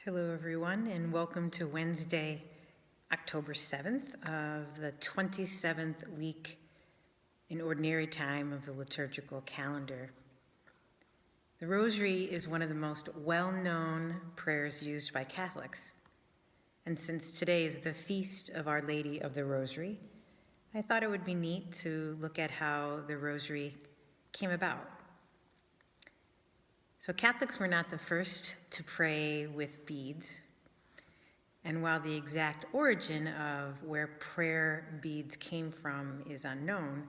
Hello, everyone, and welcome to Wednesday, October 7th of the 27th week in Ordinary Time of the liturgical calendar. The Rosary is one of the most well-known prayers used by Catholics. And since today is the feast of Our Lady of the Rosary, I thought it would be neat to look at how the Rosary came about. So Catholics were not the first to pray with beads. And while the exact origin of where prayer beads came from is unknown,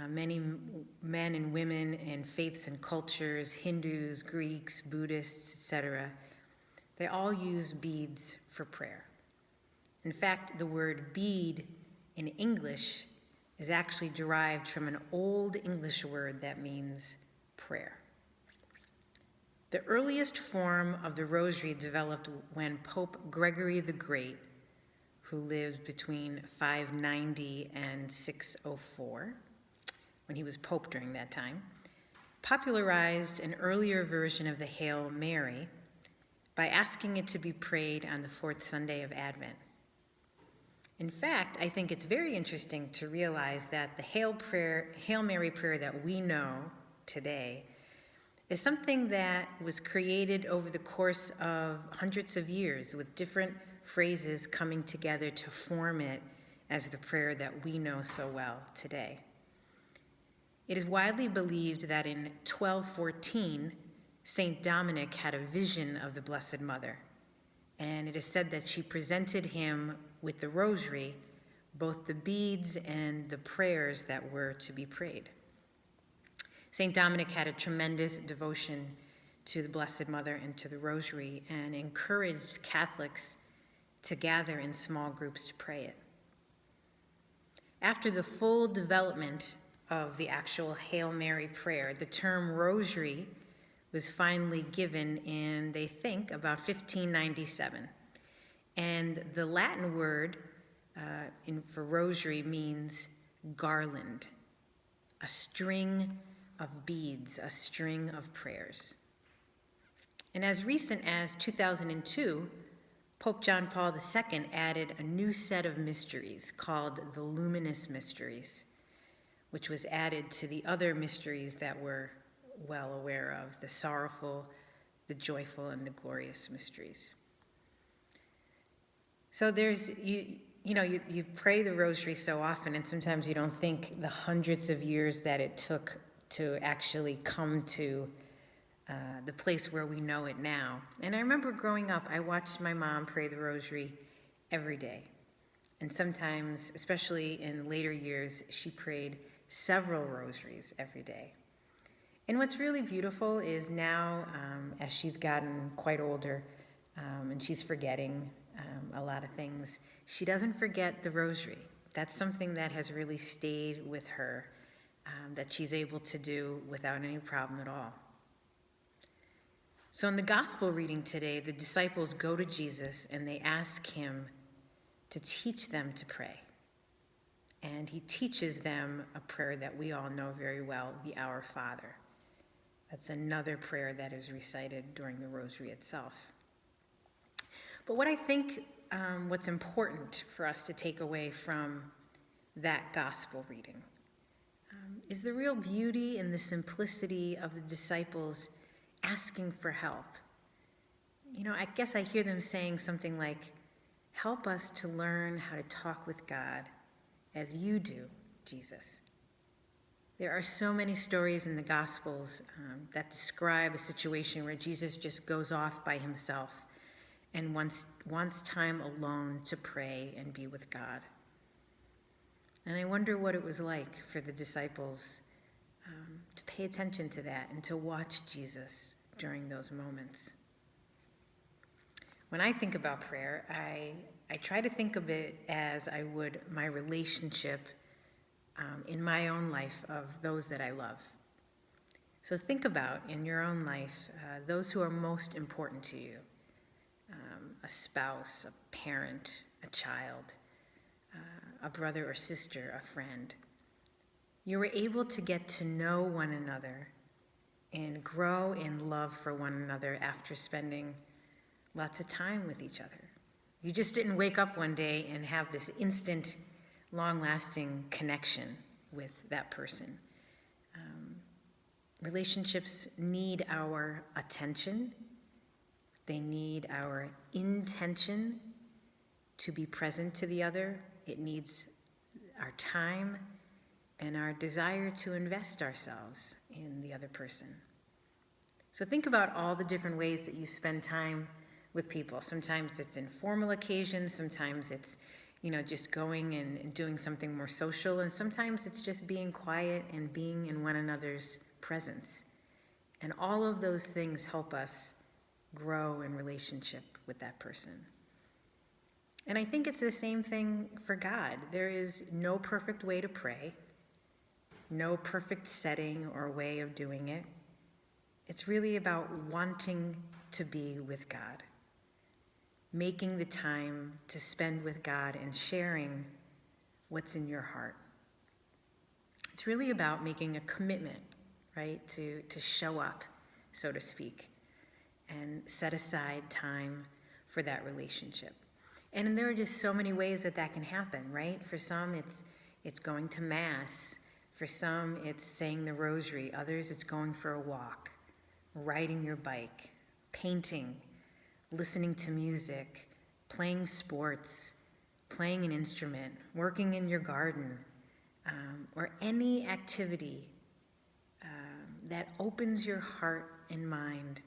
many men and women in faiths and cultures, Hindus, Greeks, Buddhists, etc., they all use beads for prayer. In fact, the word bead in English is actually derived from an Old English word that means prayer. The earliest form of the Rosary developed when Pope Gregory the Great, who lived between 590 and 604, when he was Pope during that time, popularized an earlier version of the Hail Mary by asking it to be prayed on the fourth Sunday of Advent. In fact, I think it's very interesting to realize that the Hail Mary prayer that we know today is something that was created over the course of hundreds of years with different phrases coming together to form it as the prayer that we know so well today. It is widely believed that in 1214, Saint Dominic had a vision of the Blessed Mother, and it is said that she presented him with the Rosary, both the beads and the prayers that were to be prayed. St. Dominic had a tremendous devotion to the Blessed Mother and to the Rosary and encouraged Catholics to gather in small groups to pray it. After the full development of the actual Hail Mary prayer, the term Rosary was finally given in, they think, about 1597. And the Latin word for Rosary means garland, a string of beads, a string of prayers. And as recent as 2002, Pope John Paul II added a new set of mysteries called the Luminous Mysteries, which was added to the other mysteries that we're well aware of, the sorrowful, the joyful, and the glorious mysteries. So you pray the Rosary so often, and sometimes you don't think the hundreds of years that it took to actually come to the place where we know it now. And I remember growing up, I watched my mom pray the Rosary every day. And sometimes, especially in later years, she prayed several rosaries every day. And what's really beautiful is now, as she's gotten quite older and she's forgetting a lot of things, she doesn't forget the Rosary. That's something that has really stayed with her, that she's able to do without any problem at all. So in the gospel reading today, the disciples go to Jesus and they ask him to teach them to pray. And he teaches them a prayer that we all know very well, the Our Father. That's another prayer that is recited during the Rosary itself. But what I think what's important for us to take away from that gospel reading is the real beauty and the simplicity of the disciples asking for help. I guess I hear them saying something like, help us to learn how to talk with God as you do, Jesus. There are so many stories in the Gospels that describe a situation where Jesus just goes off by himself and wants time alone to pray and be with God. And I wonder what it was like for the disciples to pay attention to that and to watch Jesus during those moments. When I think about prayer, I try to think of it as I would my relationship in my own life of those that I love. So think about in your own life those who are most important to you, a spouse, a parent, a child, a brother or sister, a friend. You were able to get to know one another and grow in love for one another after spending lots of time with each other. You just didn't wake up one day and have this instant, long-lasting connection with that person. Relationships need our attention. They need our intention to be present to the other. It needs our time and our desire to invest ourselves in the other person. So think about all the different ways that you spend time with people. Sometimes it's informal occasions, sometimes it's, just going and doing something more social, and sometimes it's just being quiet and being in one another's presence. And all of those things help us grow in relationship with that person. And I think it's the same thing for God. There is no perfect way to pray, no perfect setting or way of doing it. It's really about wanting to be with God, making the time to spend with God and sharing what's in your heart. It's really about making a commitment, right, to show up, so to speak, and set aside time for that relationship. And there are just so many ways that can happen, right? For some, it's going to Mass. For some, it's saying the Rosary. Others, it's going for a walk, riding your bike, painting, listening to music, playing sports, playing an instrument, working in your garden, or any activity that opens your heart and mind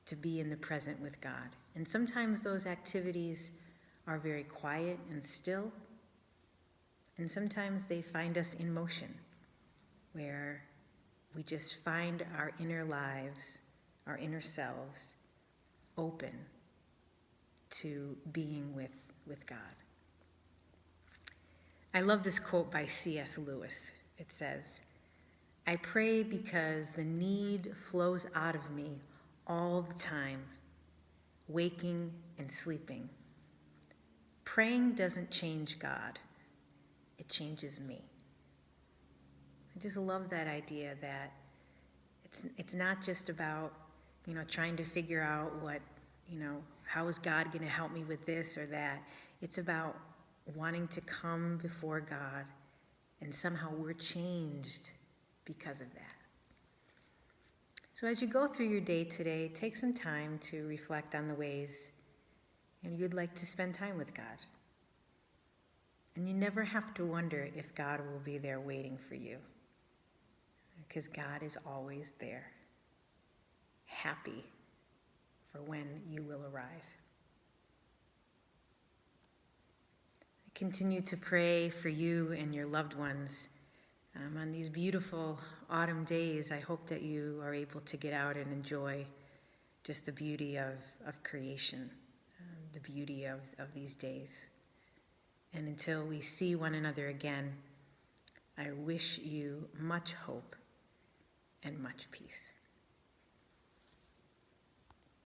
to be in the present with God. And sometimes those activities are very quiet and still, and sometimes they find us in motion, where we just find our inner lives, our inner selves, open to being with God. I love this quote by C.S. Lewis. It says, "I pray because the need flows out of me all the time, waking and sleeping. Praying doesn't change God, it changes me." I just love that idea that it's not just about, trying to figure out what, how is God going to help me with this or that. It's about wanting to come before God, and somehow we're changed because of that. So as you go through your day today, take some time to reflect on the ways you'd like to spend time with God. And you never have to wonder if God will be there waiting for you, because God is always there, happy for when you will arrive. I continue to pray for you and your loved ones. On these beautiful autumn days, I hope that you are able to get out and enjoy just the beauty of creation, the beauty of these days. And until we see one another again, I wish you much hope and much peace.